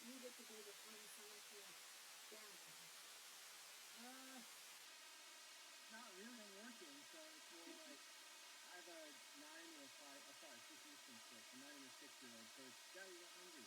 need it to be the time someone can down? Not really. I'm working, so it's more like I have a 9 or a 5. Oh, sorry, 6 a 9 and a 6-year-old. So it's Daddy, we're hungry.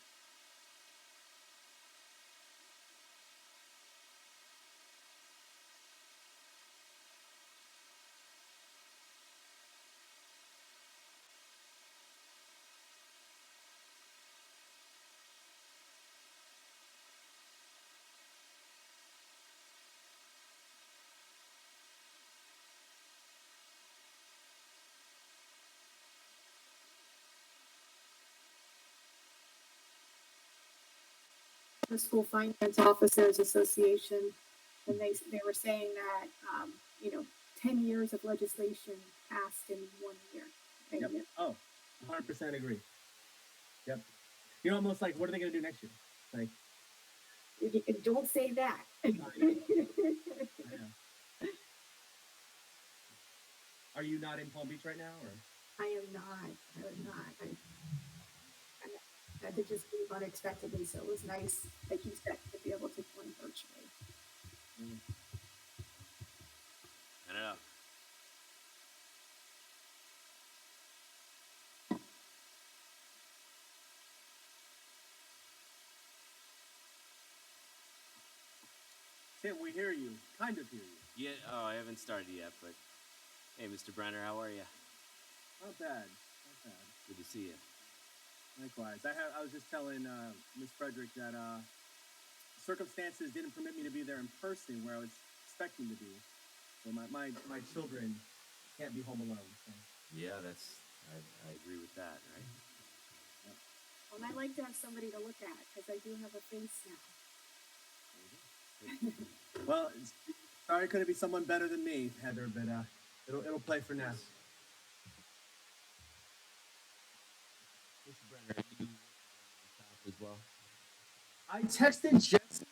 The School Finance Officers Association, and they were saying that 10 years of legislation passed in 1 year. Yep. Oh, 100% agree. Yep. You're almost like, what are they going to do next year? Like, don't say that. I know. Are you not in Palm Beach right now, or? I am not. I had to just leave unexpectedly, so it was nice, like you said, to be able to join virtually. I know. Tim, we hear you. Kind of hear you. Yeah. Oh, I haven't started yet, but hey, Mr. Brenner, how are you? Not bad. Good to see you. Likewise. I was just telling Miss Frederick that circumstances didn't permit me to be there in person where I was expecting to be. So my children can't be home alone. So. Yeah, I agree with that, right? Yep. Well, and I like to have somebody to look at because I do have a face now. Well, sorry, could it be someone better than me, Heather? But it'll play for now. Mr. Brenner, are you as well? I texted Jesse.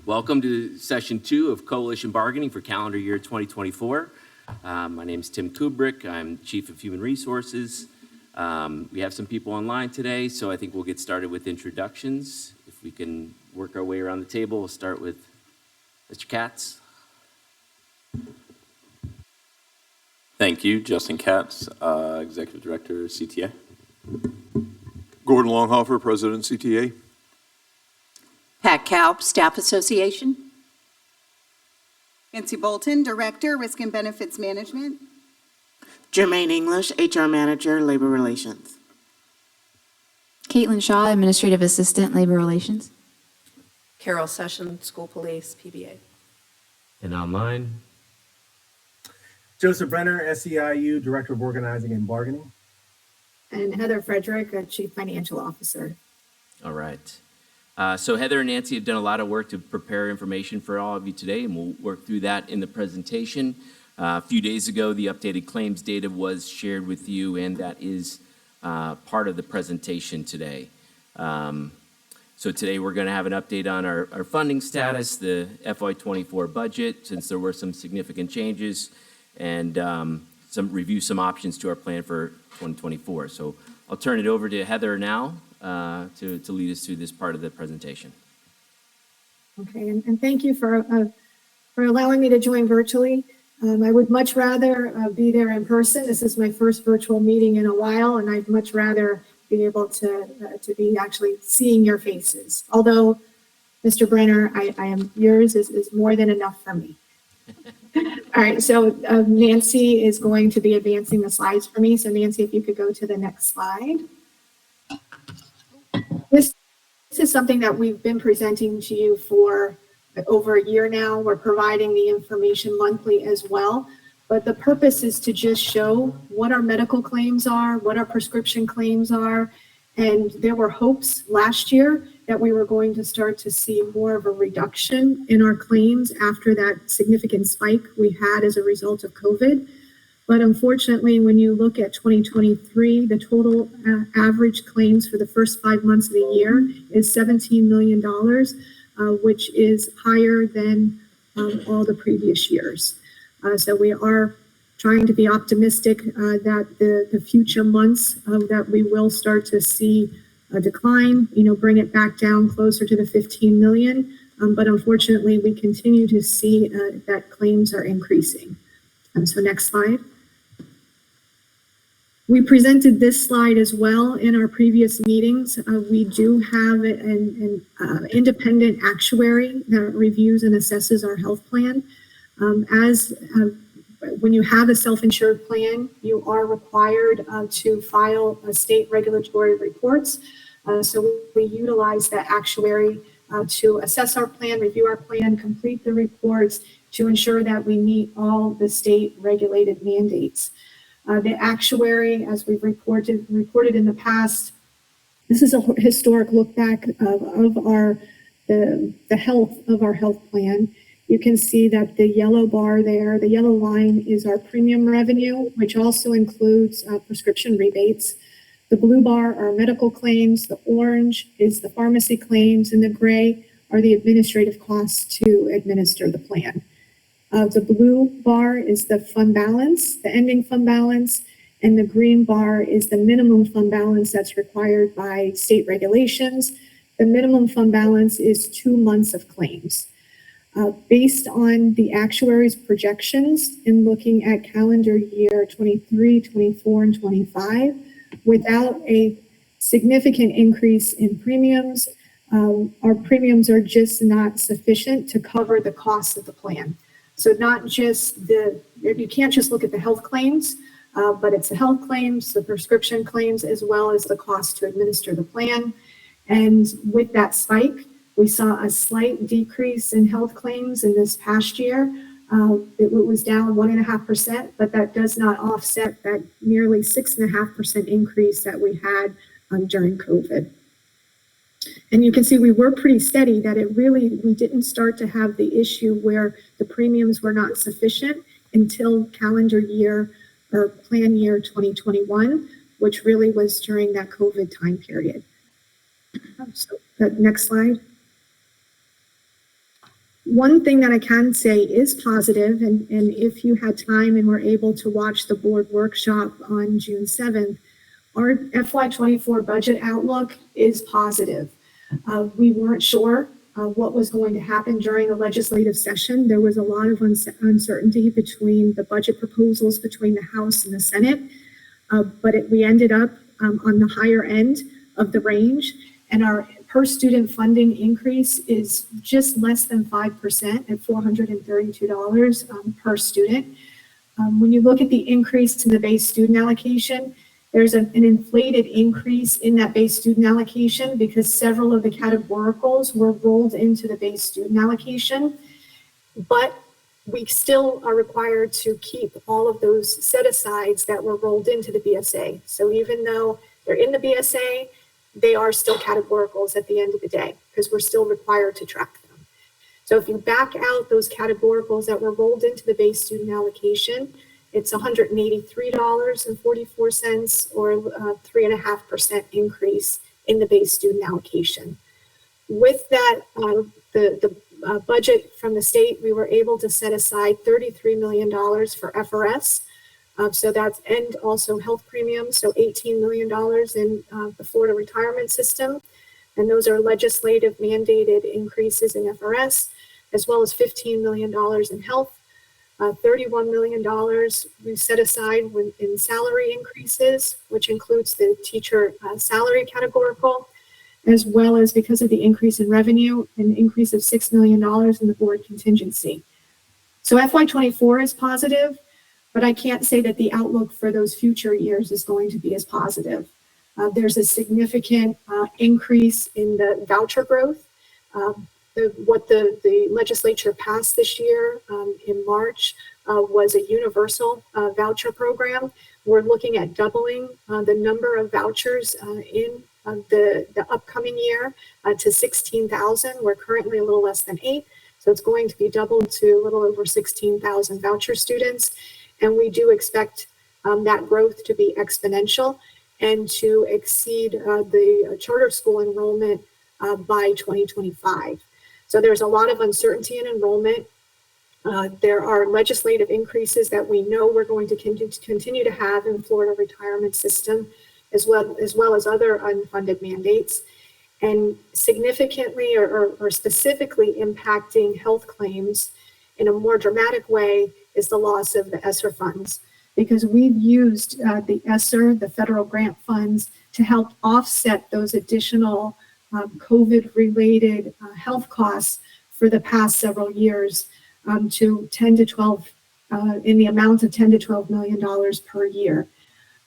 Welcome to session 2 of Coalition Bargaining for calendar year 2024. My name is Tim Kubrick. I'm Chief of Human Resources. We have some people online today, so I think we'll get started with introductions. If we can work our way around the table, we'll start with Mr. Katz. Thank you, Justin Katz, Executive Director, CTA. Gordon Longhofer, President, CTA. Pat Kalb, Staff Association. Nancy Bolton, Director, Risk and Benefits Management. Jermaine English, HR Manager, Labor Relations. Caitlin Shaw, Administrative Assistant, Labor Relations. Carol Session, School Police, PBA. And online. Joseph Brenner, SEIU, Director of Organizing and Bargaining. And Heather Frederick, Chief Financial Officer. All right. So Heather and Nancy have done a lot of work to prepare information for all of you today, and we'll work through that in the presentation. A few days ago, the updated claims data was shared with you, and that is part of the presentation today. So today we're going to have an update on our funding status, the FY24 budget, since there were some significant changes, and review some options to our plan for 2024. So I'll turn it over to Heather now to lead us through this part of the presentation. Okay, and thank you for allowing me to join virtually. I would much rather be there in person. This is my first virtual meeting in a while, and I'd much rather be able to be actually seeing your faces. Although, Mr. Brenner, yours is more than enough for me. All right, so Nancy is going to be advancing the slides for me. So Nancy, if you could go to the next slide. This is something that we've been presenting to you for over a year now. We're providing the information monthly as well, but the purpose is to just show what our medical claims are, what our prescription claims are, and there were hopes last year that we were going to start to see more of a reduction in our claims after that significant spike we had as a result of COVID. But unfortunately, when you look at 2023, the total average claims for the first 5 months of the year is $17 million, which is higher than all the previous years. So we are trying to be optimistic that the future months that we will start to see a decline, bring it back down closer to the 15 million. But unfortunately, we continue to see that claims are increasing. So next slide. We presented this slide as well in our previous meetings. We do have an independent actuary that reviews and assesses our health plan. When you have a self-insured plan, you are required to file state regulatory reports. So we utilize that actuary to assess our plan, review our plan, complete the reports to ensure that we meet all the state regulated mandates. The actuary, as we've reported in the past, this is a historic look back of the health of our health plan. You can see that the yellow bar there, the yellow line is our premium revenue, which also includes prescription rebates. The blue bar are medical claims, the orange is the pharmacy claims, and the gray are the administrative costs to administer the plan. The blue bar is the fund balance, the ending fund balance, and the green bar is the minimum fund balance that's required by state regulations. The minimum fund balance is 2 months of claims. Based on the actuary's projections in looking at calendar year 23, 24, and 25, without a significant increase in premiums, our premiums are just not sufficient to cover the cost of the plan. So not just you can't just look at the health claims, but it's the health claims, the prescription claims, as well as the cost to administer the plan. And with that spike, we saw a slight decrease in health claims in this past year. It was down 1.5%, but that does not offset that nearly 6.5% increase that we had during COVID. And you can see we were pretty steady that we didn't start to have the issue where the premiums were not sufficient until calendar year or plan year 2021, which really was during that COVID time period. So next slide. One thing that I can say is positive, and if you had time and were able to watch the board workshop on June 7th, our FY24 budget outlook is positive. We weren't sure what was going to happen during the legislative session. There was a lot of uncertainty between the budget proposals between the House and the Senate, but we ended up on the higher end of the range, and our per student funding increase is just less than 5% at $432 per student. When you look at the increase to the base student allocation, there's an inflated increase in that base student allocation because several of the categoricals were rolled into the base student allocation, but we still are required to keep all of those set-asides that were rolled into the BSA. So even though they're in the BSA, they are still categoricals at the end of the day because we're still required to track them. So if you back out those categoricals that were rolled into the base student allocation, it's $183.44 or a 3.5% increase in the base student allocation. With that, the budget from the state, we were able to set aside $33 million for FRS. So that's, and also health premiums, so $18 million in the Florida retirement system. And those are legislative mandated increases in FRS, as well as $15 million in health. $31 million we set aside in salary increases, which includes the teacher salary categorical, as well as because of the increase in revenue, an increase of $6 million in the board contingency. So FY24 is positive, but I can't say that the outlook for those future years is going to be as positive. There's a significant increase in the voucher growth. What the legislature passed this year in March was a universal voucher program. We're looking at doubling the number of vouchers in the upcoming year to 16,000. We're currently a little less than 8, so it's going to be doubled to a little over 16,000 voucher students. And we do expect that growth to be exponential and to exceed the charter school enrollment by 2025. So there's a lot of uncertainty in enrollment. There are legislative increases that we know we're going to continue to have in the Florida retirement system, as well as other unfunded mandates, and significantly or specifically impacting health claims in a more dramatic way is the loss of the Esser Funds, because we've used the Esser, the federal grant funds, to help offset those additional COVID-related health costs for the past several years to 10 to 12, in the amount of $10 to $12 million per year.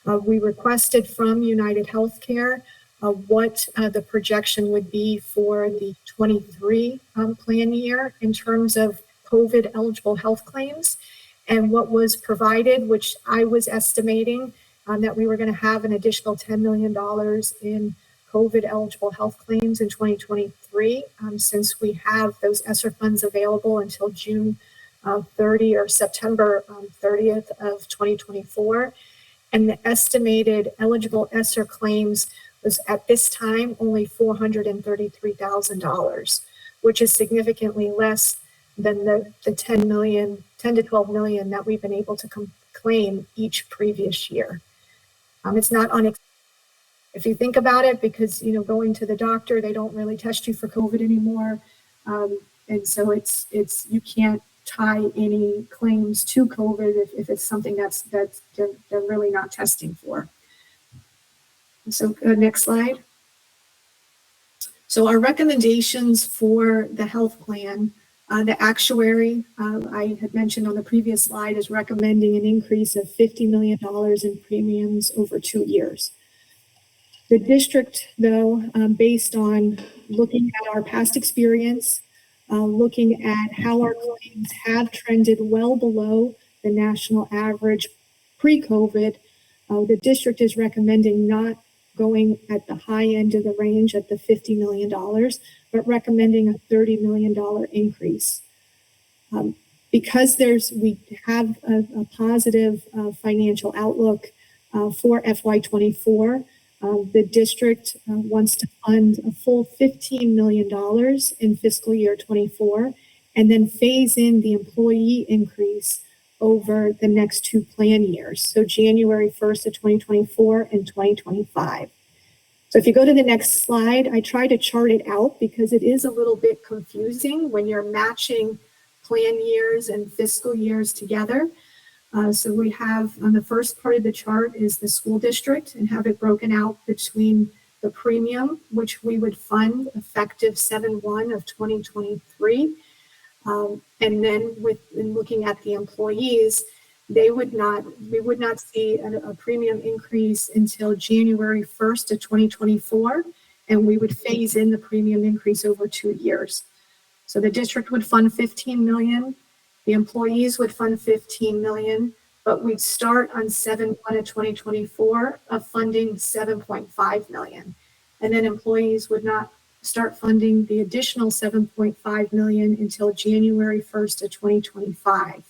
We requested from United Healthcare what the projection would be for the 23 plan year in terms of COVID eligible health claims. And what was provided, which I was estimating that we were going to have an additional $10 million in COVID eligible health claims in 2023, since we have those Esser funds available until June 30 or September 30th of 2024. And the estimated eligible Esser claims was at this time only $433,000, which is significantly less than the 10 to 12 million that we've been able to claim each previous year. It's not unexpected. If you think about it, because, going to the doctor, they don't really test you for COVID anymore. And so it's you can't tie any claims to COVID if it's something that's they're really not testing for. So next slide. So our recommendations for the health plan, the actuary, I had mentioned on the previous slide, is recommending an increase of $50 million in premiums over 2 years. The district, though, based on looking at our past experience, looking at how our claims have trended well below the national average pre-COVID, the district is recommending not going at the high end of the range at the $50 million, but recommending a $30 million increase. Because we have a positive financial outlook for FY24, the district wants to fund a full $15 million in fiscal year 24, and then phase in the employee increase over the next 2 plan years, so January 1st of 2024 and 2025. So if you go to the next slide, I try to chart it out because it is a little bit confusing when you're matching plan years and fiscal years together. So we have on the first part of the chart is the school district and have it broken out between the premium, which we would fund effective 7/1 of 2023. And then in looking at the employees, we would not see a premium increase until January 1st of 2024, and we would phase in the premium increase over 2 years. So the district would fund $15 million. The employees would fund $15 million, but we'd start on 7/1 of 2024 of funding $7.5 million. And then employees would not start funding the additional $7.5 million until January 1st of 2025.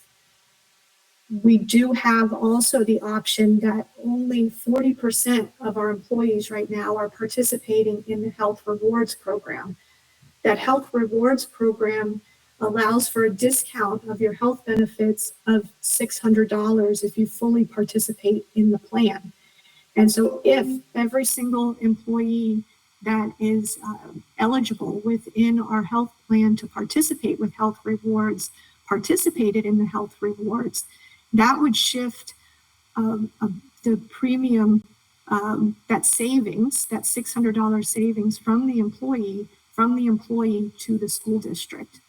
We do have also the option that only 40% of our employees right now are participating in the Health Rewards Program. That Health Rewards Program allows for a discount of your health benefits of $600 if you fully participate in the plan. And so if every single employee that is eligible within our health plan to participate with Health Rewards participated in the Health Rewards, that would shift the premium, that savings, that $600 savings from the employee to the school district.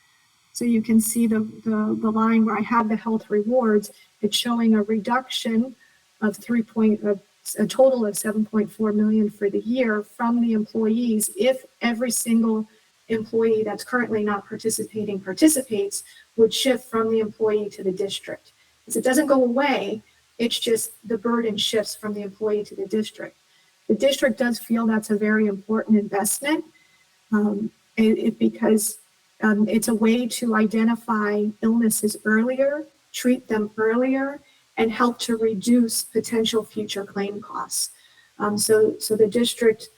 So you can see the line where I have the Health Rewards, it's showing a reduction of a total of $7.4 million for the year from the employees. If every single employee that's currently not participating participates, would shift from the employee to the district. So it doesn't go away, it's just the burden shifts from the employee to the district. The district does feel that's a very important investment because it's a way to identify illnesses earlier, treat them earlier, and help to reduce potential future claim costs. So the district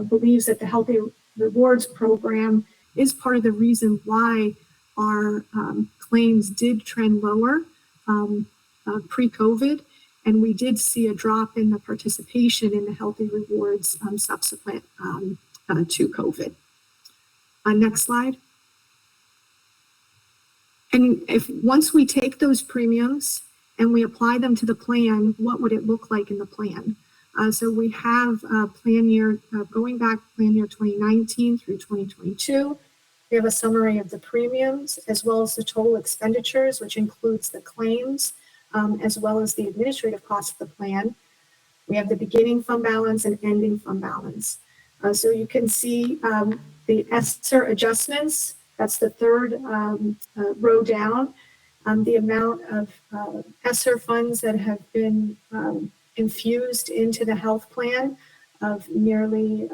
believes that the Healthy Rewards program is part of the reason why our claims did trend lower pre-COVID, and we did see a drop in the participation in the Healthy Rewards subsequent to COVID. Next slide. And if once we take those premiums and we apply them to the plan, what would it look like in the plan? So we have plan year, going back plan year 2019 through 2022. We have a summary of the premiums as well as the total expenditures, which includes the claims as well as the administrative costs of the plan. We have the beginning fund balance and ending fund balance. So you can see the Esser adjustments. That's the third row down. The amount of Esser funds that have been infused into the health plan of nearly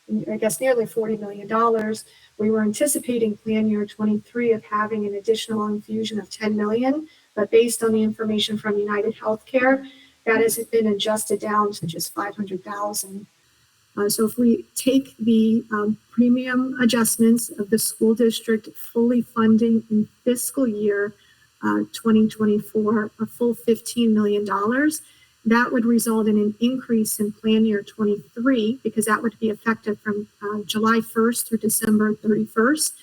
nearly $40 million. We were anticipating plan year 23 of having an additional infusion of 10 million, but based on the information from United Healthcare, that has been adjusted down to just 500,000. So if we take the premium adjustments of the school district fully funding in fiscal year 2024, a full $15 million, that would result in an increase in plan year 23, because that would be effective from July 1st through December 31st.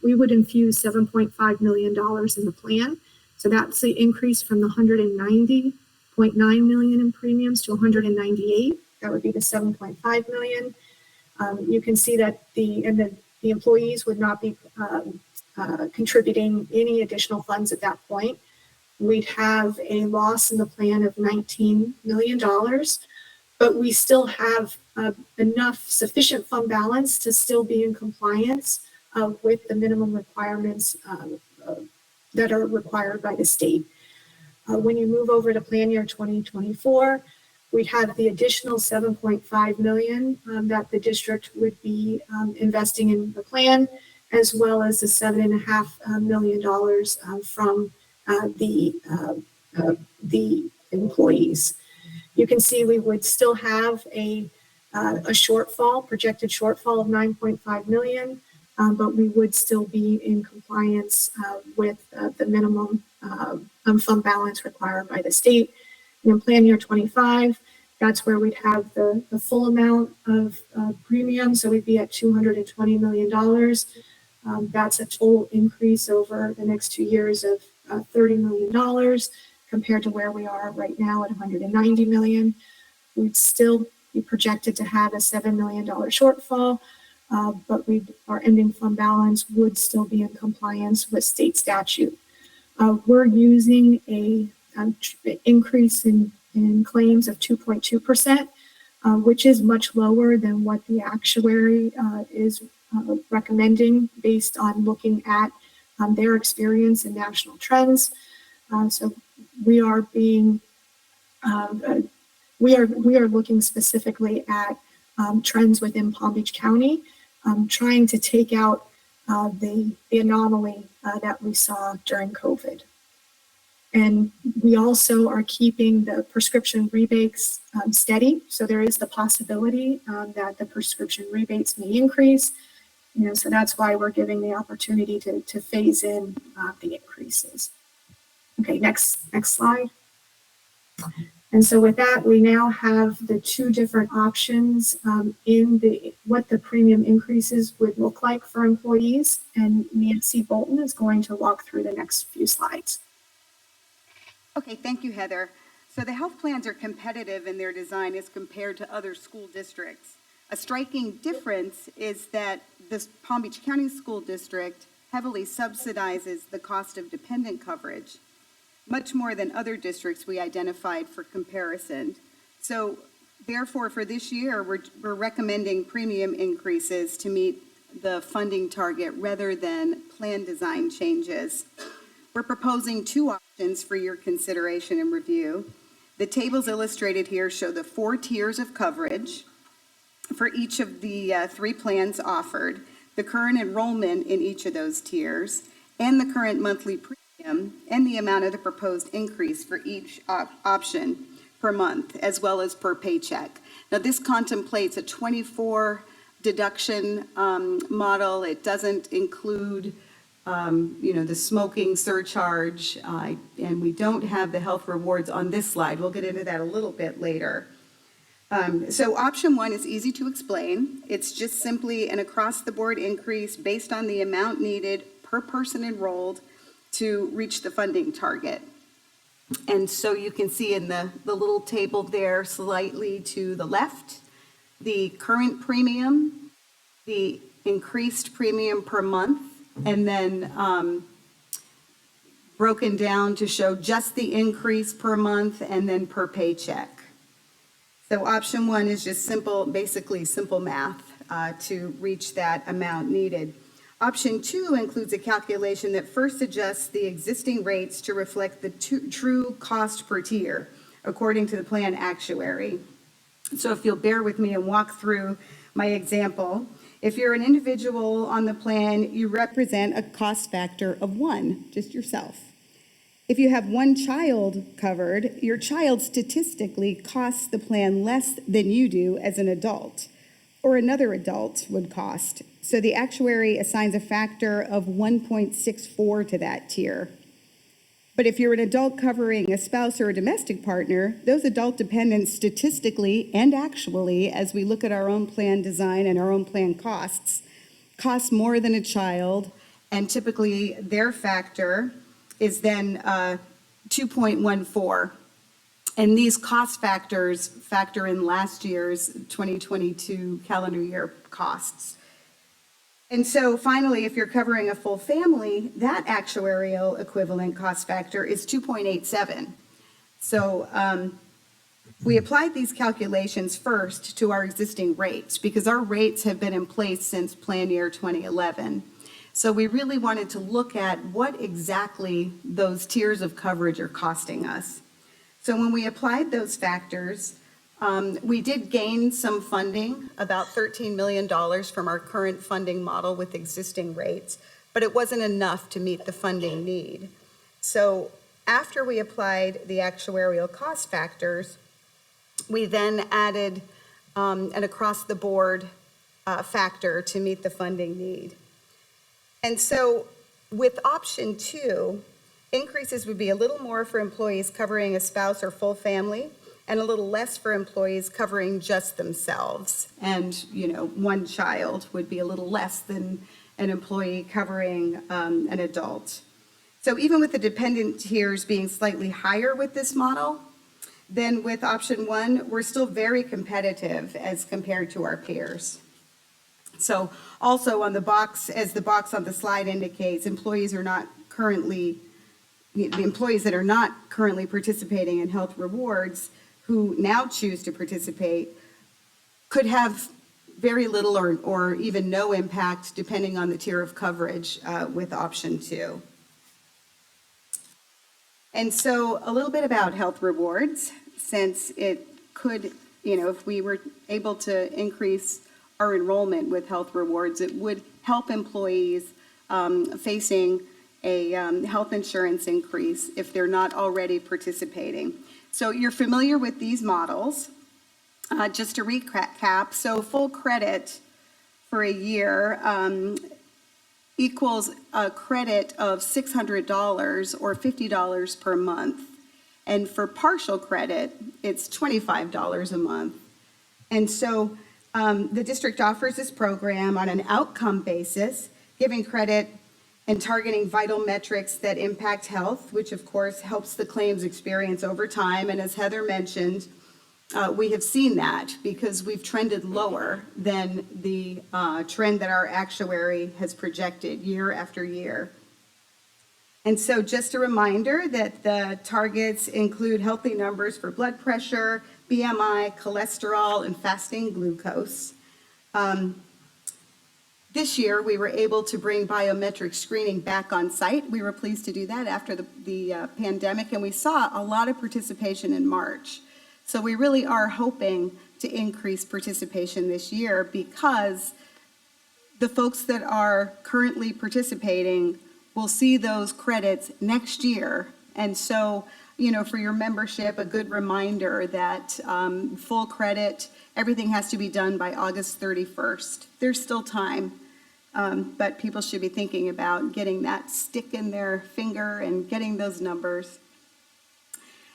We would infuse $7.5 million in the plan. So that's the increase from the 190.9 million in premiums to 198. That would be the 7.5 million. You can see that the employees would not be contributing any additional funds at that point. We'd have a loss in the plan of $19 million, but we still have enough sufficient fund balance to still be in compliance with the minimum requirements that are required by the state. When you move over to plan year 2024, we have the additional 7.5 million that the district would be investing in the plan, as well as the $7.5 million from the employees. You can see we would still have a shortfall, projected shortfall of 9.5 million, but we would still be in compliance with the minimum fund balance required by the state. In plan year 25, that's where we'd have the full amount of premium, so we'd be at $220 million. That's a total increase over the next 2 years of $30 million compared to where we are right now at $190 million. We'd still be projected to have a $7 million shortfall, but our ending fund balance would still be in compliance with state statute. We're using an increase in claims of 2.2%, which is much lower than what the actuary is recommending based on looking at their experience and national trends. So we are being we are looking specifically at trends within Palm Beach County, trying to take out the anomaly that we saw during COVID. And we also are keeping the prescription rebates steady. So there is the possibility that the prescription rebates may increase. So that's why we're giving the opportunity to phase in the increases. Okay, next slide. And so with that, we now have the two different options in what the premium increases would look like for employees. And Nancy Bolton is going to walk through the next few slides. Okay, thank you, Heather. So the health plans are competitive in their design as compared to other school districts. A striking difference is that this Palm Beach County School District heavily subsidizes the cost of dependent coverage, much more than other districts we identified for comparison. So therefore, for this year, we're recommending premium increases to meet the funding target rather than plan design changes. We're proposing two options for your consideration and review. The tables illustrated here show the 4 tiers of coverage for each of the 3 plans offered, the current enrollment in each of those tiers, and the current monthly premium, and the amount of the proposed increase for each option per month, as well as per paycheck. Now, this contemplates a 24 deduction model. It doesn't include the smoking surcharge, and we don't have the health rewards on this slide. We'll get into that a little bit later. So option 1 is easy to explain. It's just simply an across-the-board increase based on the amount needed per person enrolled to reach the funding target. And so you can see in the little table there slightly to the left, the current premium, the increased premium per month, and then broken down to show just the increase per month and then per paycheck. So option 1 is just basically simple math to reach that amount needed. Option 2 includes a calculation that first adjusts the existing rates to reflect the true cost per tier, according to the plan actuary. So if you'll bear with me and walk through my example, if you're an individual on the plan, you represent a cost factor of 1, just yourself. If you have 1 child covered, your child statistically costs the plan less than you do as an adult, or another adult would cost. So the actuary assigns a factor of 1.64 to that tier. But if you're an adult covering a spouse or a domestic partner, those adult dependents statistically and actually, as we look at our own plan design and our own plan cost more than a child, and typically their factor is then 2.14. And these cost factors factor in last year's 2022 calendar year costs. And so finally, if you're covering a full family, that actuarial equivalent cost factor is 2.87. So we applied these calculations first to our existing rates because our rates have been in place since plan year 2011. So we really wanted to look at what exactly those tiers of coverage are costing us. So when we applied those factors, we did gain some funding, about $13 million from our current funding model with existing rates, but it wasn't enough to meet the funding need. So after we applied the actuarial cost factors, we then added an across-the-board factor to meet the funding need. And so with option 2, increases would be a little more for employees covering a spouse or full family, and a little less for employees covering just themselves. And, 1 child would be a little less than an employee covering an adult. So even with the dependent tiers being slightly higher with this model, then with option 1, we're still very competitive as compared to our peers. So also on the box, as the box on the slide indicates, the employees that are not currently participating in health rewards who now choose to participate could have very little or even no impact depending on the tier of coverage with option 2. And so a little bit about health rewards, since it could, if we were able to increase our enrollment with health rewards, it would help employees facing a health insurance increase if they're not already participating. So you're familiar with these models. Just to recap, so full credit for a year equals a credit of $600 or $50 per month. And for partial credit, it's $25 a month. And so the district offers this program on an outcome basis, giving credit and targeting vital metrics that impact health, which of course helps the claims experience over time. And as Heather mentioned, we have seen that because we've trended lower than the trend that our actuary has projected year after year. And so just a reminder that the targets include healthy numbers for blood pressure, BMI, cholesterol, and fasting glucose. This year, we were able to bring biometric screening back on site. We were pleased to do that after the pandemic, and we saw a lot of participation in March. So we really are hoping to increase participation this year because the folks that are currently participating will see those credits next year. And so, for your membership, a good reminder that full credit, everything has to be done by August 31st. There's still time, but people should be thinking about getting that stick in their finger and getting those numbers.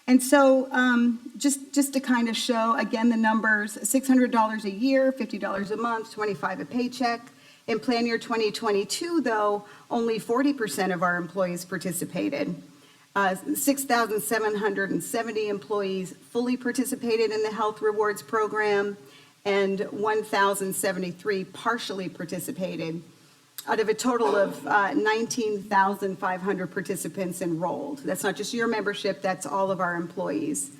And so just to kind of show, again, the numbers, $600 a year, $50 a month, $25 a paycheck. In plan year 2022, though, only 40% of our employees participated. 6,770 employees fully participated in the health rewards program, and 1,073 partially participated, out of a total of 19,500 participants enrolled. That's not just your membership, that's all of our employees.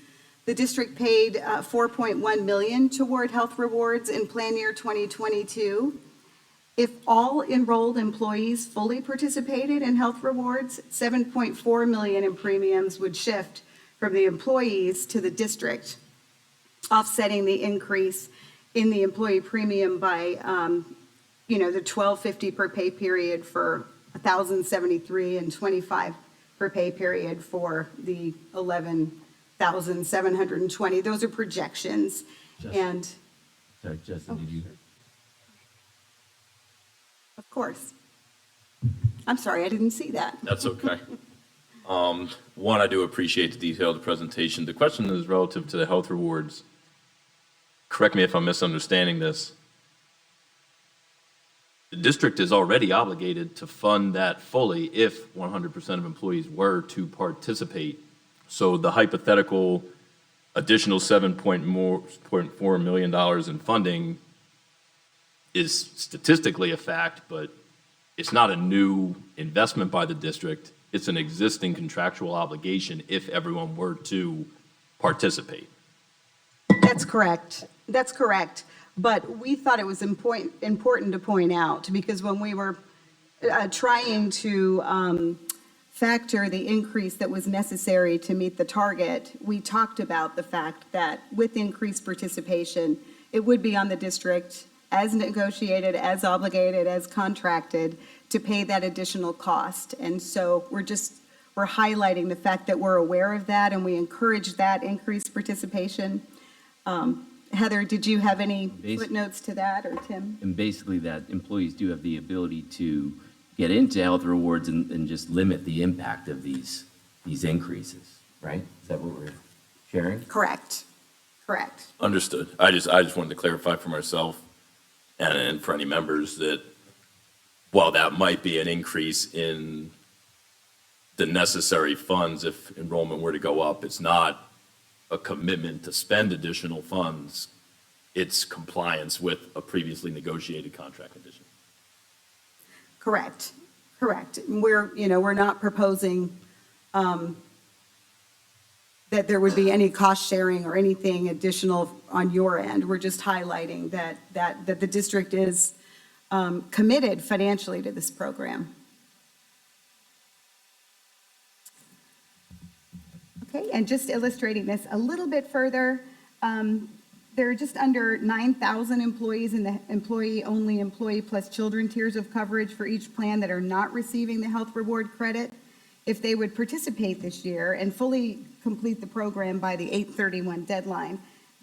The district paid $4.1 million toward health rewards in plan year 2022. If all enrolled employees fully participated in health rewards, $7.4 million in premiums would shift from the employees to the district, offsetting the increase in the employee premium by, the $1,250 per pay period for 1,073 and $25 per pay period for the 11,720. Those are projections. Sorry, Justin, did you? Of course. I'm sorry, I didn't see that. That's okay. One, I do appreciate the detailed presentation. The question is relative to the health rewards. Correct me if I'm misunderstanding this. The district is already obligated to fund that fully if 100% of employees were to participate. So the hypothetical additional $7.4 million in funding is statistically a fact, but it's not a new investment by the district. It's an existing contractual obligation if everyone were to participate. That's correct. That's correct. But we thought it was important to point out, because when we were trying to factor the increase that was necessary to meet the target, we talked about the fact that with increased participation, it would be on the district, as negotiated, as obligated, as contracted, to pay that additional cost. And so we're highlighting the fact that we're aware of that, and we encourage that increased participation. Heather, did you have any footnotes to that, or Tim? And basically that employees do have the ability to get into health rewards and just limit the impact of these increases, right? Is that what we're sharing? Correct. Correct. Understood. I just wanted to clarify for myself and for any members that while that might be an increase in the necessary funds if enrollment were to go up, it's not a commitment to spend additional funds. It's compliance with a previously negotiated contract condition. Correct. Correct. We're not proposing that there would be any cost sharing or anything additional on your end. We're just highlighting that the district is committed financially to this program. Okay, and just illustrating this a little bit further, there are just under 9,000 employees in the employee-only employee plus children tiers of coverage for each plan that are not receiving the health reward credit. If they would participate this year and fully complete the program by the 8/31 deadline,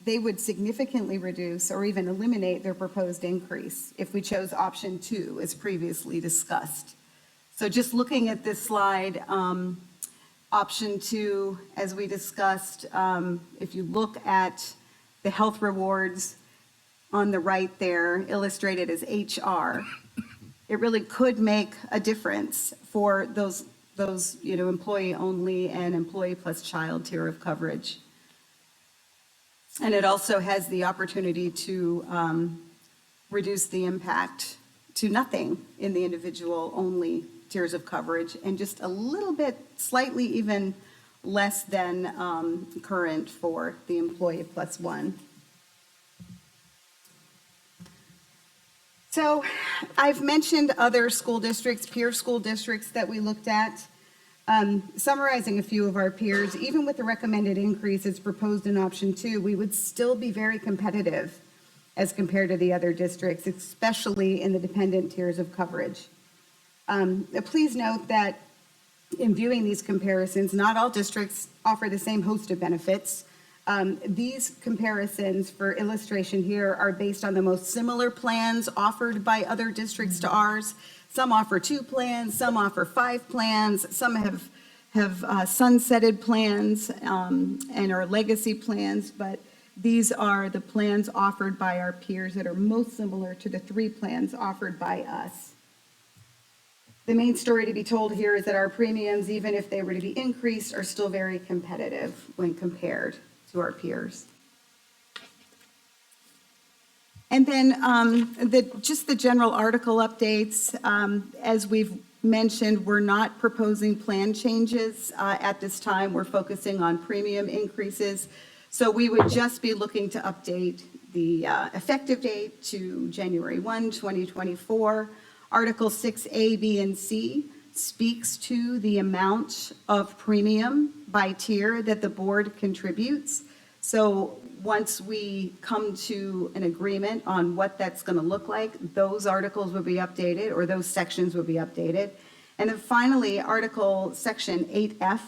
they would significantly reduce or even eliminate their proposed increase if we chose option 2, as previously discussed. So just looking at this slide, option 2, as we discussed, if you look at the health rewards on the right there, illustrated as HR, it really could make a difference for those employee only and employee plus child tier of coverage. And it also has the opportunity to reduce the impact to nothing in the individual only tiers of coverage, and just a little bit, slightly even less than current for the employee plus one. So I've mentioned other school districts, peer school districts that we looked at. Summarizing a few of our peers, even with the recommended increases proposed in option 2, we would still be very competitive as compared to the other districts, especially in the dependent tiers of coverage. Please note that in viewing these comparisons, not all districts offer the same host of benefits. These comparisons, for illustration here, are based on the most similar plans offered by other districts to ours. Some offer 2 plans, some offer 5 plans, some have sunsetted plans and are legacy plans, but these are the plans offered by our peers that are most similar to the 3 plans offered by us. The main story to be told here is that our premiums, even if they were to be increased, are still very competitive when compared to our peers. And then just the general article updates. As we've mentioned, we're not proposing plan changes at this time. We're focusing on premium increases. So we would just be looking to update the effective date to January 1, 2024. Article 6A, B, and C speaks to the amount of premium by tier that the board contributes. So once we come to an agreement on what that's going to look like, those articles will be updated, or those sections will be updated. And then finally, Section 8F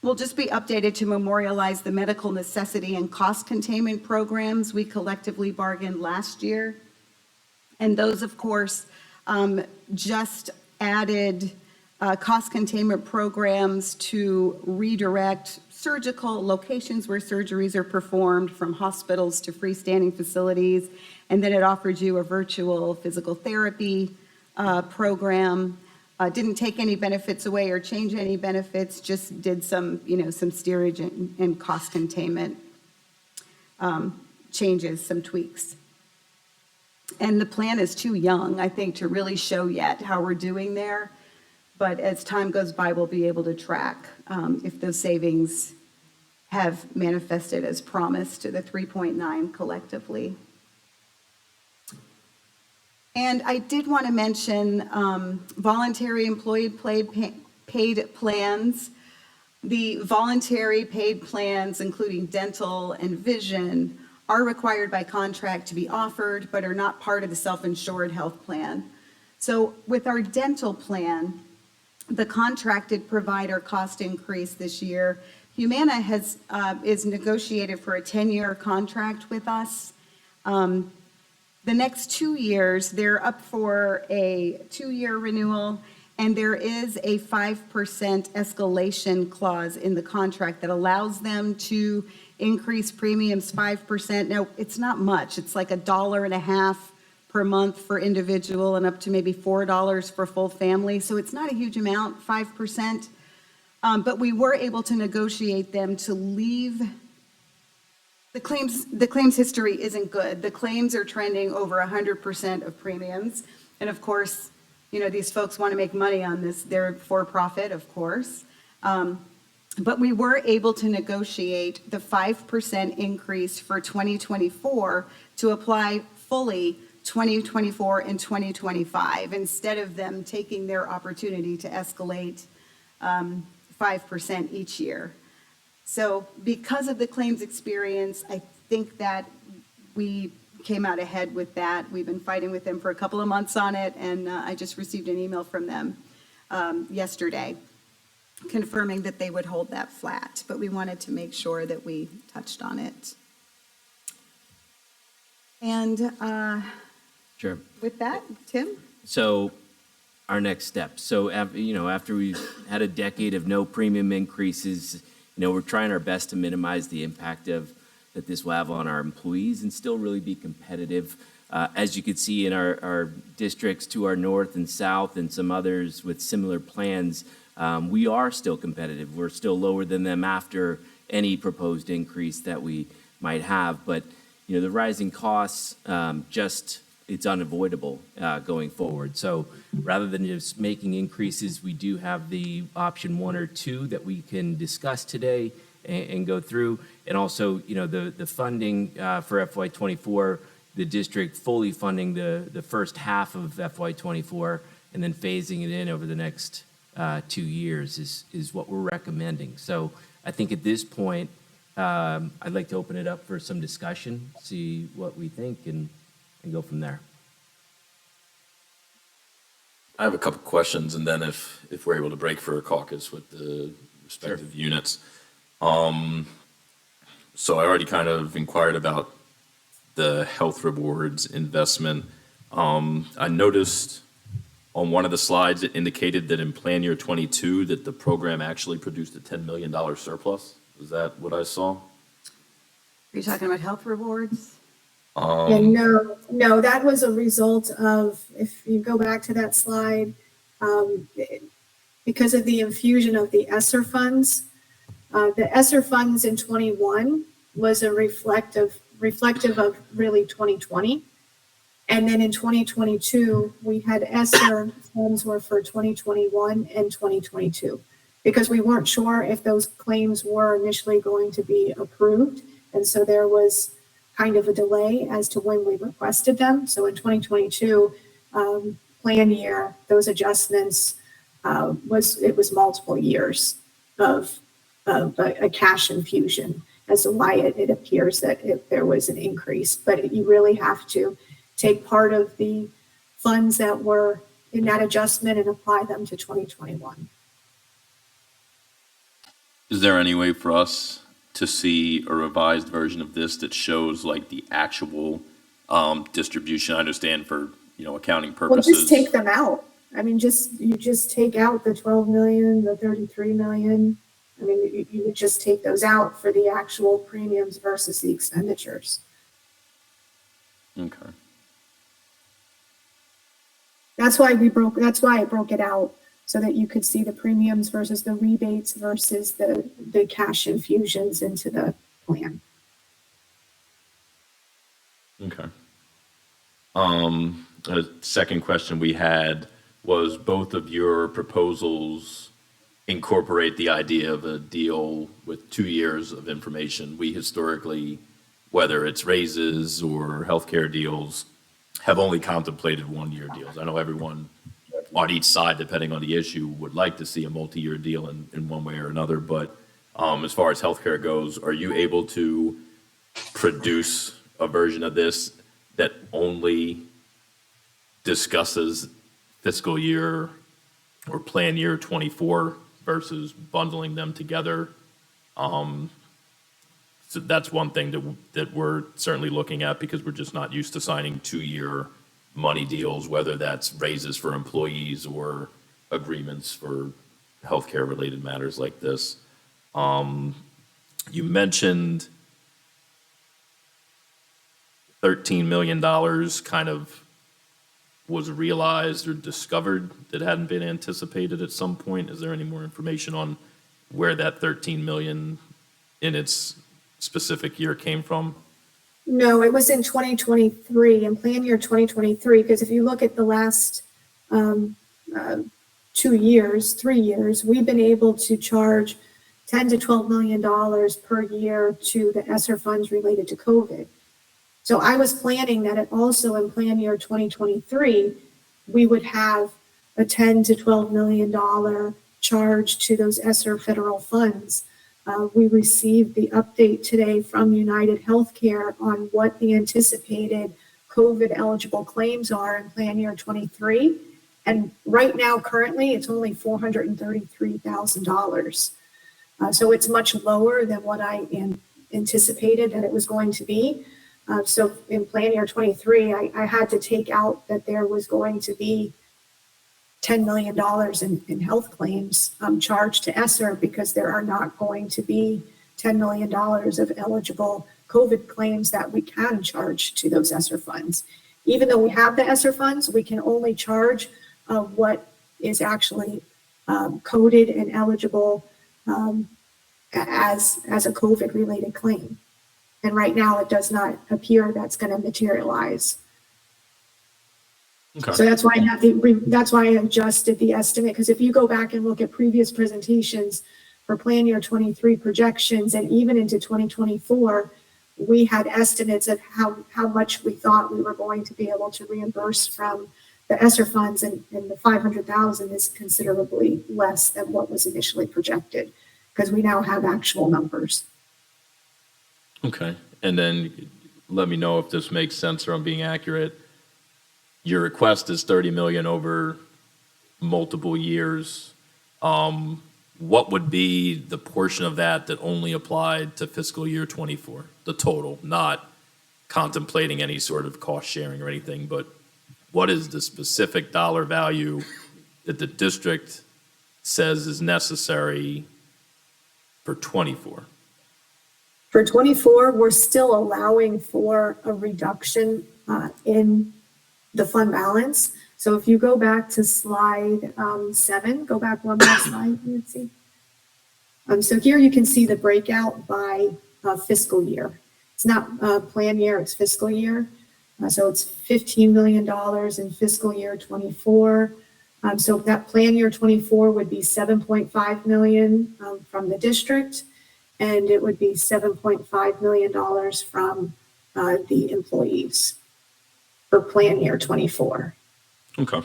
will just be updated to memorialize the medical necessity and cost containment programs we collectively bargained last year. And those, of course, just added cost containment programs to redirect surgical locations where surgeries are performed from hospitals to freestanding facilities. And then it offered you a virtual physical therapy program. Didn't take any benefits away or change any benefits, just did some steerage and cost containment changes, some tweaks. And the plan is too young, I think, to really show yet how we're doing there. But as time goes by, we'll be able to track if those savings have manifested as promised to the 3.9 collectively. And I did want to mention voluntary employee paid plans. The voluntary paid plans, including dental and vision, are required by contract to be offered, but are not part of the self-insured health plan. So with our dental plan, the contracted provider cost increase this year, Humana is negotiated for a 10-year contract with us. The next 2 years, they're up for a 2-year renewal, and there is a 5% escalation clause in the contract that allows them to increase premiums 5%. Now, it's not much. It's like $1.50 per month for individual and up to maybe $4 for full family. So it's not a huge amount, 5%. But we were able to negotiate them to leave. The claims history isn't good. The claims are trending over 100% of premiums. And of course, these folks want to make money on this. They're for profit, of course. But we were able to negotiate the 5% increase for 2024 to apply fully 2024 and 2025, instead of them taking their opportunity to escalate 5% each year. So because of the claims experience, I think that we came out ahead with that. We've been fighting with them for a couple of months on it, and I just received an email from them yesterday confirming that they would hold that flat, but we wanted to make sure that we touched on it. And Sure. with that, Tim? So our next step. So, after we've had a decade of no premium increases, we're trying our best to minimize the impact that this will have on our employees and still really be competitive. As you can see in our districts to our north and south and some others with similar plans, we are still competitive. We're still lower than them after any proposed increase that we might have. But, the rising costs, it's unavoidable going forward. So rather than just making increases, we do have the option 1 or 2 that we can discuss today and go through. And also, the funding for FY24 the district fully funding the first half of FY '24 and then phasing it in over the next 2 years is what we're recommending. So I think at this point, I'd like to open it up for some discussion, see what we think, and go from there. I have a couple questions, and then if we're able to break for a caucus with the respective units. So I already kind of inquired about the health rewards investment. I noticed on one of the slides, it indicated that in plan year 22, that the program actually produced a $10 million surplus. Is that what I saw? Are you talking about health rewards? Yeah, no, that was a result of, if you go back to that slide, because of the infusion of the Esser Funds. The Esser Funds in 21 was a reflective of really 2020. And then in 2022, we had Esser Funds were for 2021 and 2022, because we weren't sure if those claims were initially going to be approved. And so there was kind of a delay as to when we requested them. So in 2022 plan year, those adjustments was multiple years of a cash infusion as to why it appears that there was an increase. But you really have to take part of the funds that were in that adjustment and apply them to 2021. Is there any way for us to see a revised version of this that shows like the actual distribution? I understand for, accounting purposes. Well, just take them out. I mean, you just take out the 12 million, the 33 million. I mean, you would just take those out for the actual premiums versus the expenditures. Okay. That's why I broke it out, so that you could see the premiums versus the rebates versus the cash infusions into the plan. Okay. A second question we had was, both of your proposals incorporate the idea of a deal with 2 years of information. We historically, whether it's raises or healthcare deals, have only contemplated 1-year deals. I know everyone on each side, depending on the issue, would like to see a multi-year deal in one way or another. But as far as healthcare goes, are you able to produce a version of this that only discusses fiscal year or plan year 24 versus bundling them together? So that's one thing that we're certainly looking at, because we're just not used to signing 2-year money deals, whether that's raises for employees or agreements for healthcare related matters like this. You mentioned $13 million kind of was realized or discovered that hadn't been anticipated at some point. Is there any more information on where that 13 million in its specific year came from? No, it was in 2023, in plan year 2023, because if you look at the last 3 years, we've been able to charge $10 to $12 million per year to the Esser Funds related to COVID. So I was planning that it also in plan year 2023, we would have a $10 to $12 million charge to those Esser federal funds. We received the update today from United Healthcare on what the anticipated COVID eligible claims are in plan year 23. And right now, currently, it's only $433,000. So it's much lower than what I anticipated that it was going to be. So in plan year 23, I had to take out that there was going to be $10 million in health claims charged to Esser, because there are not going to be $10 million of eligible COVID claims that we can charge to those Esser funds. Even though we have the Esser funds, we can only charge what is actually coded and eligible as a COVID related claim. And right now it does not appear that's going to materialize. Okay. So that's why I adjusted the estimate, because if you go back and look at previous presentations for plan year 23 projections and even into 2024, we had estimates of how much we thought we were going to be able to reimburse from the Esser funds, and the 500,000 is considerably less than what was initially projected, because we now have actual numbers. Okay, and then let me know if this makes sense or I'm being accurate. Your request is 30 million over multiple years. What would be the portion of that that only applied to fiscal year 24? The total, not contemplating any sort of cost sharing or anything, but what is the specific dollar value that the district says is necessary for 24? For 24, we're still allowing for a reduction in the fund balance. So if you go back to slide 7, go back one more slide, Nancy. So here you can see the breakout by fiscal year. It's not plan year, it's fiscal year. So it's $15 million in fiscal year 24. So that plan year 24 would be 7.5 million from the district, and it would be $7.5 million from the employees for plan year 24. Okay.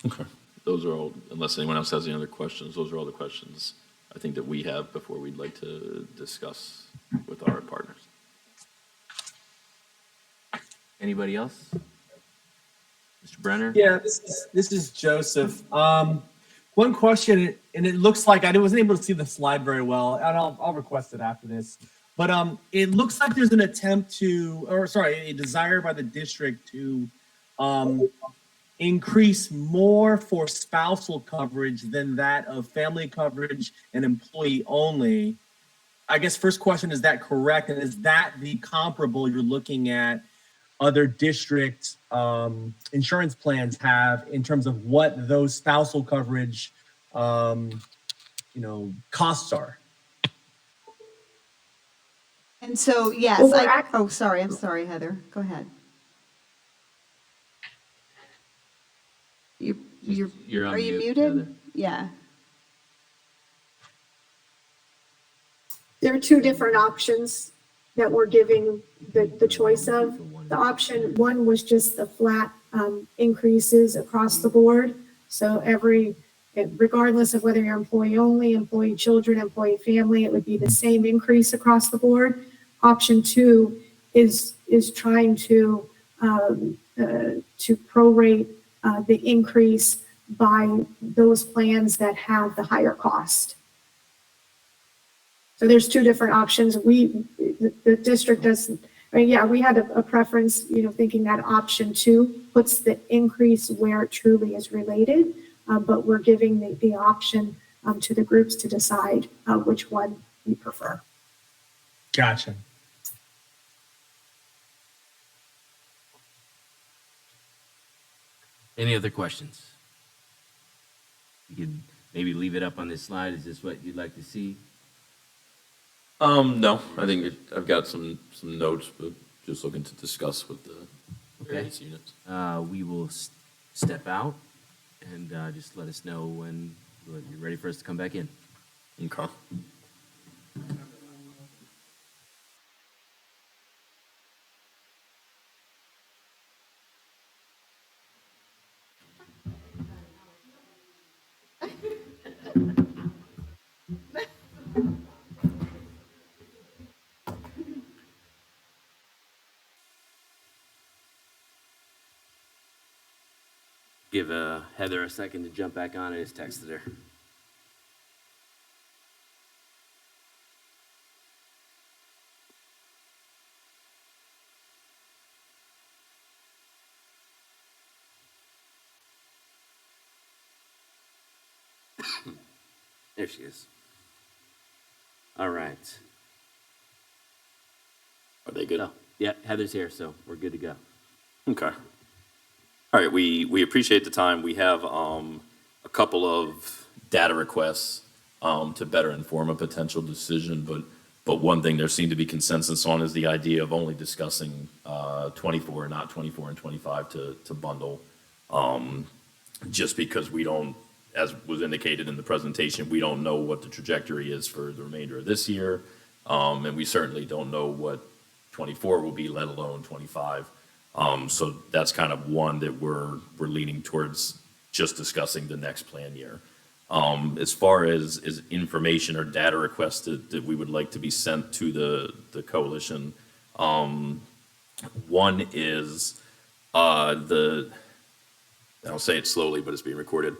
Okay. Those are all, unless anyone else has any other questions, those are all the questions I think that we have before we'd like to discuss with our partners. Anybody else? Mr. Brenner? Yeah, this is Joseph. One question, and it looks like I wasn't able to see the slide very well, and I'll request it after this. But it looks like there's an attempt a desire by the district to increase more for spousal coverage than that of family coverage and employee only. I guess first question, is that correct? And is that the comparable you're looking at other district insurance plans have in terms of what those spousal coverage costs are? And so, yes, Well, sorry, I'm sorry, Heather. Go ahead. You're on Are you mute, muted? Heather. Yeah. There are two different options that we're giving the choice of. The option one was just the flat increases across the board. So regardless of whether you're employee only, employee children, employee family, it would be the same increase across the board. Option 2 is trying to prorate the increase by those plans that have the higher cost. So there's two different options. The district doesn't, we had a preference, thinking that option 2 puts the increase where it truly is related, but we're giving the option to the groups to decide which one we prefer. Gotcha. Any other questions? You could maybe leave it up on this slide. Is this what you'd like to see? No, I think I've got some notes, but just looking to discuss with the various units. We will step out and just let us know when you're ready for us to come back in. Okay. Give Heather a second to jump back on. I just texted her. There she is. All right. Are they good? Oh, yeah, Heather's here, so we're good to go. Okay. All right, we appreciate the time. We have a couple of data requests to better inform a potential decision, but one thing there seemed to be consensus on is the idea of only discussing 24, not 24 and 25 to bundle. Just because we don't, as was indicated in the presentation, we don't know what the trajectory is for the remainder of this year. And we certainly don't know what 24 will be, let alone 25. So that's kind of one that we're leaning towards just discussing the next plan year. As far as information or data requests that we would like to be sent to the coalition, one is I'll say it slowly, but it's being recorded.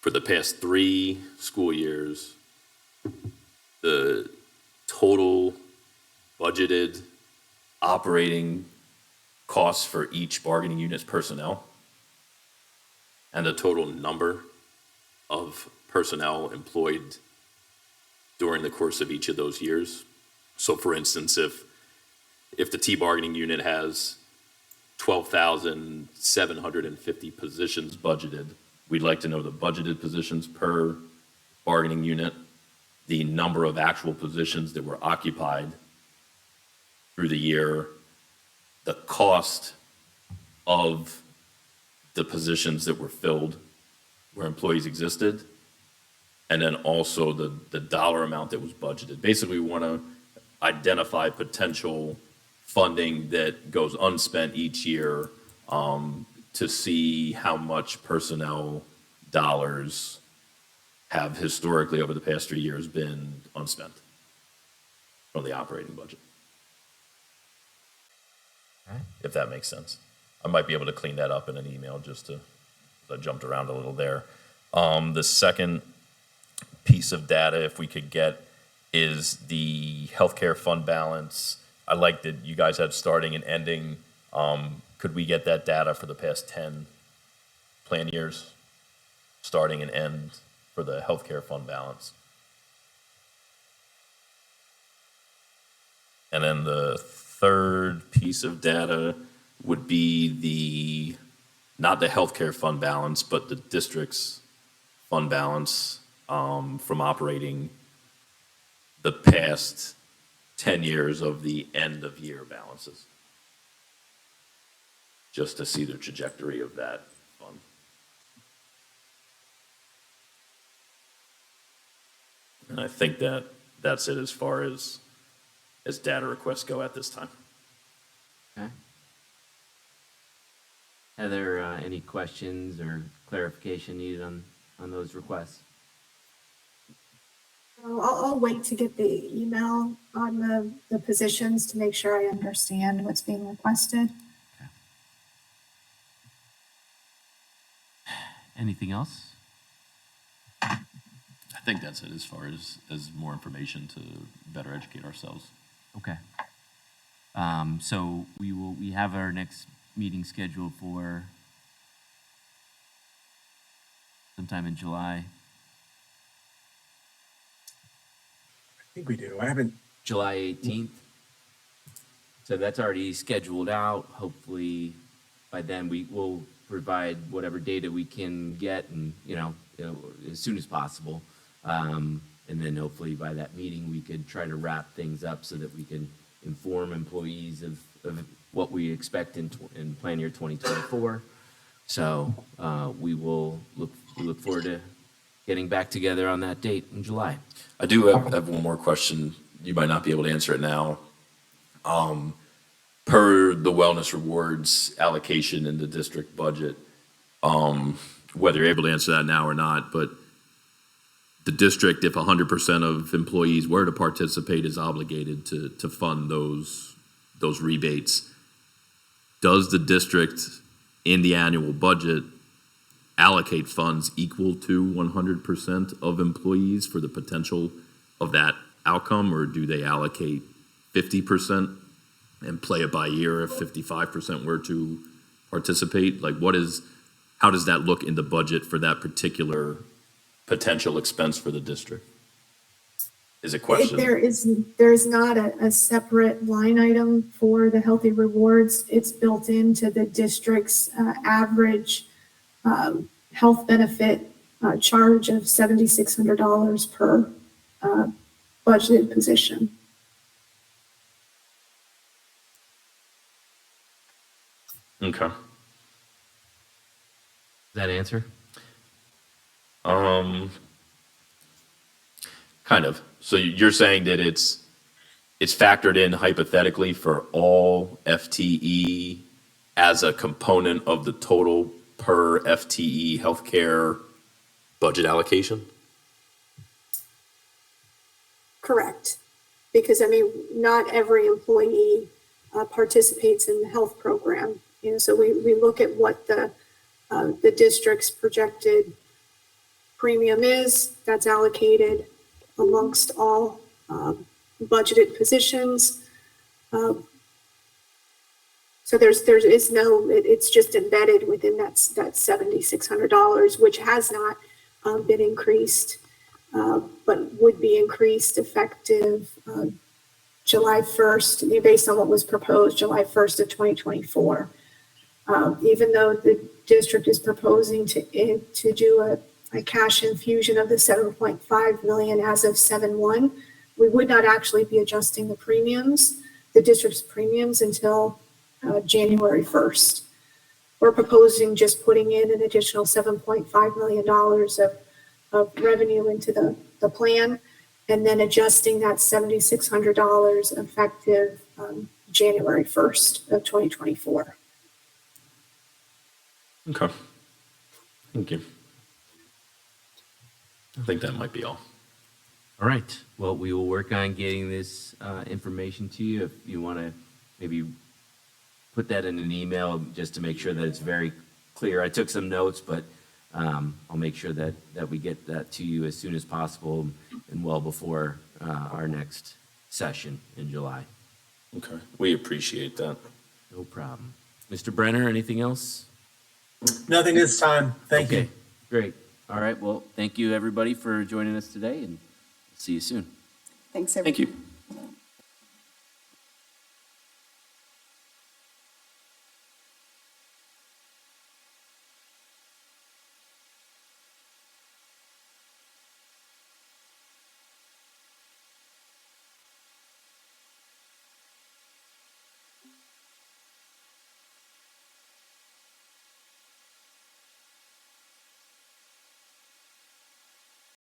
For the past 3 school years, the total budgeted operating costs for each bargaining unit's personnel and the total number of personnel employed during the course of each of those years. So for instance, if the T bargaining unit has 12,750 positions budgeted, we'd like to know the budgeted positions per bargaining unit, the number of actual positions that were occupied through the year, the cost of the positions that were filled where employees existed, and then also the dollar amount that was budgeted. Basically, we want to identify potential funding that goes unspent each year to see how much personnel dollars have historically over the past 3 years been unspent from the operating budget. If that makes sense. I might be able to clean that up in an email I jumped around a little there. The second piece of data, if we could get, is the healthcare fund balance. I like that you guys had starting and ending. Could we get that data for the past 10 plan years, starting and end for the healthcare fund balance? And then the third piece of data would be not the healthcare fund balance, but the district's fund balance from operating the past 10 years of the end of year balances, just to see the trajectory of that fund. And I think that's it as far as data requests go at this time. Okay. Heather, any questions or clarification needed on those requests? I'll wait to get the email on the positions to make sure I understand what's being requested. Anything else? I think that's it as far as more information to better educate ourselves. Okay. So we have our next meeting scheduled for sometime in July. I think we do. I haven't. July 18th. So that's already scheduled out. Hopefully by then we will provide whatever data we can get and, as soon as possible. And then hopefully by that meeting, we could try to wrap things up so that we can inform employees of what we expect in plan year 2024. So we look forward to getting back together on that date in July. I do have one more question. You might not be able to answer it now. Per the wellness rewards allocation in the district budget, whether you're able to answer that now or not, but the district, if 100% of employees were to participate, is obligated to fund those rebates. Does the district in the annual budget allocate funds equal to 100% of employees for the potential of that outcome, or do they allocate 50% and play it by ear if 55% were to participate? Like, how does that look in the budget for that particular potential expense for the district? Is a question. There is not a separate line item for the healthy rewards. It's built into the district's average health benefit charge of $7,600 per budgeted position. Okay. That answer? Kind of. So you're saying that it's it's factored in hypothetically for all FTE as a component of the total per FTE healthcare budget allocation? Correct. Because, I mean, not every employee participates in the health program. You know, so we look at what the district's projected premium is, that's allocated amongst all budgeted positions. So there is no, it's just embedded within that $7,600, which has not been increased, but would be increased effective July 1st, based on what was proposed, July 1st of 2024. Even though the district is proposing to do a cash infusion of the 7.5 million as of 7/1, we would not actually be adjusting the district's premiums until January 1st. We're proposing just putting in an additional $7.5 million of revenue into the plan, and then adjusting that $7,600 effective January 1st of 2024. Okay. Thank you. I think that might be all. All right. Well, we will work on getting this information to you. If you want to maybe put that in an email just to make sure that it's very clear. I took some notes, but I'll make sure that we get that to you as soon as possible and well before our next session in July. Okay. We appreciate that. No problem. Mr. Brenner, anything else? Nothing this time. Thank you. Okay, great. All right. Well, thank you, everybody, for joining us today, and see you soon. Thanks, Thank everyone. you.